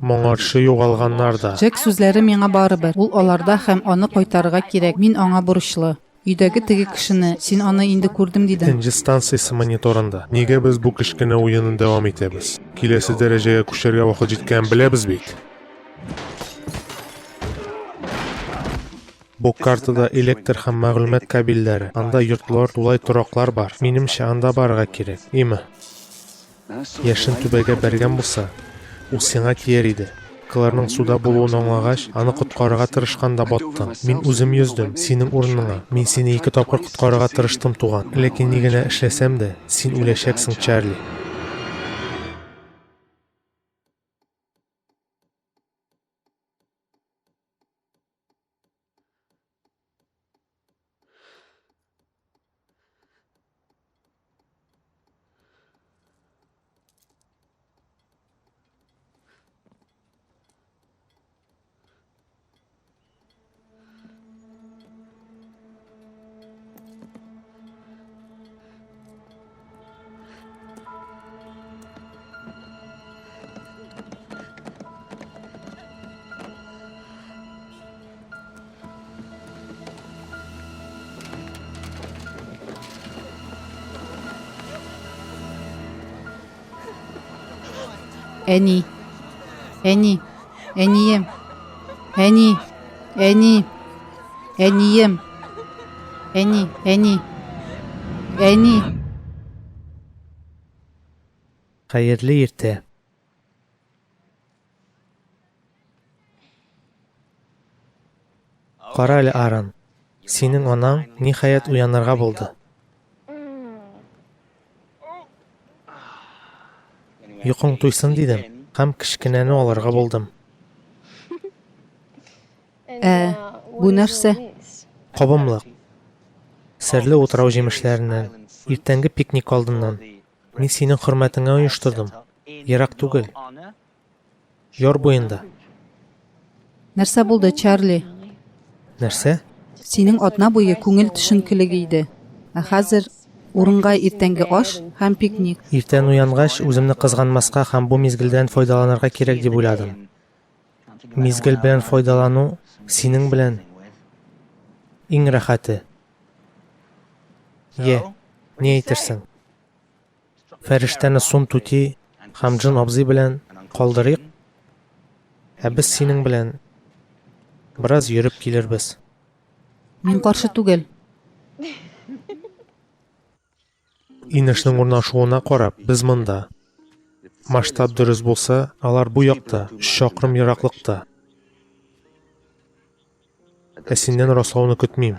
Моңаршы югалганнар да. Джек сүзләре миңа барыбер. Ул аларда һәм аны кайтарырга кирәк. Мин аңа бурычлы. Өйдәге теге кешене, син аны инде күрдем дидең. Энҗе станциясе мониторында. Нигә без бу кечкенә уенны дәвам итәбез? Киләсе дәрәҗәгә күчәргә вакыт җиткән беләбез бит. Бу картада электр һәм мәгълүмат кабельләре. Анда йортлар, тулай тораклар бар. Минемчә, анда барырга кирәк. Име? Яшен түбәгә бәргән булса, ул сиңа тияр иде. Кыларның суда булуын аңлагач, аны коткарырга тырышканда баттың. Мин үзем йөздем синең урыныңа. Мин сине 2 тапкыр коткарырга тырыштым, туган. Ләкин ни генә эшләсәм дә, син үләчәксең, Чарли. Әни. Әни. Әнием. Әни. Әни. Әнием. Әни. Әни. Әни. Хәерле иртә. Кара әле, Аран. Синең анаң ниһаять уянырга булды. Йокың туйсын дидем, һәм кечкенәне алырга булдым. Бу нәрсә? Кабымлык. Серле утрау җимешләреннән, иртәнге пикник алдыннан. Мин синең хөрмәтеңә оештырдым. Ерак түгел. Яр буенда. Нәрсә булды, Чарли? Нәрсә? Синең атна буе күңел төшенкелеге иде. Ә хәзер урынга иртәнге аш һәм пикник. Иртән уянгач, үземне кызганмаска һәм бу мизгелдән файдаланырга кирәк дип уйладым. Мизгел белән файдалану синең белән иң рәхәте. Не әйтерсең? Фәрештәне сум тути һәм Джин абзый белән калдырыйк. Ә без синең белән бераз йөреп килербез. Мин каршы түгел. Инешнең урнашуына карап, без монда. Масштаб дөрес булса, алар бу якта, 3 чакрым ераклыкта. Ә синнән раслауны көтмим.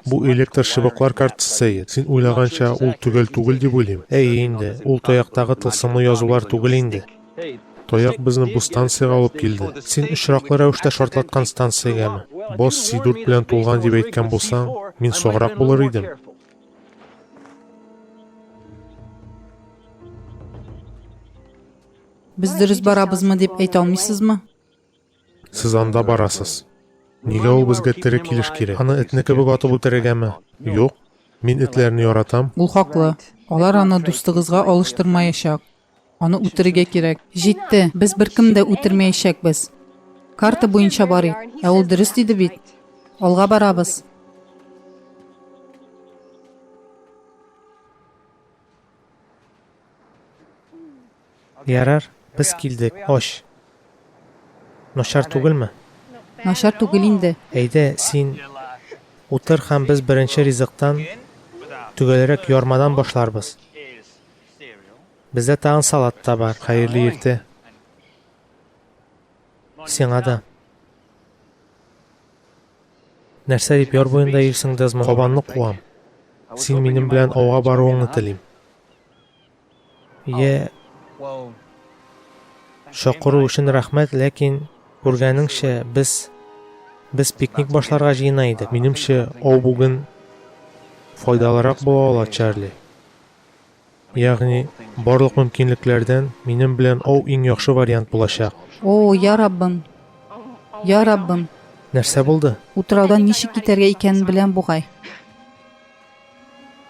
Бу электр шыбыклар картасы, син уйлаганча ул түгел дип уйлыйм. Инде, ул таяктагы тылсымлы язулар түгел инде. Таяк безне бу станциягә алып килде. Син очраклы рәвештә шартлаткан станциягәме? Бос сидур белән тулган дип әйткән булсаң, мин сограк булыр идем. Без дөрес барабызмы дип әйтә алмыйсызмы? Сез анда барасыз. Нигә ул безгә тере килеш кирәк? Аны этне кебек атып үтерергәме? Юк, мин этләрне яратам. Ул хаклы. Алар аны дустыгызга алыштырмаячак. Аны үтерергә кирәк. Җитте. Без беркем дә үтермәячәкбез. Карта буенча барыйк. Ә ул дөрес диде бит. Алга барабыз. Ярар, без килдек. Хош. Начар түгелме? Начар түгел инде. Әйдә, син утыр һәм без беренче ризыктан түгелрәк ярмадан башларбыз. Бездә тагын салат та бар. Хәерле иртә. Сиңа да. Нәрсә дип яр буенда йөрсең дәзме? Кабанны куам. Син минем белән ауга баруыңны телим. Шакыру өчен рәхмәт, ләкин күргәнеңчә без пикник башларга җыена идек. Минемчә, ау бүген файдалырак була ала, Чарли. Ягъни, барлык мөмкинлекләрдән минем белән ау иң яхшы вариант булачак. О, я Раббым. Я Раббым. Нәрсә булды? Утраудан ничек китәргә икәнен беләм бугай.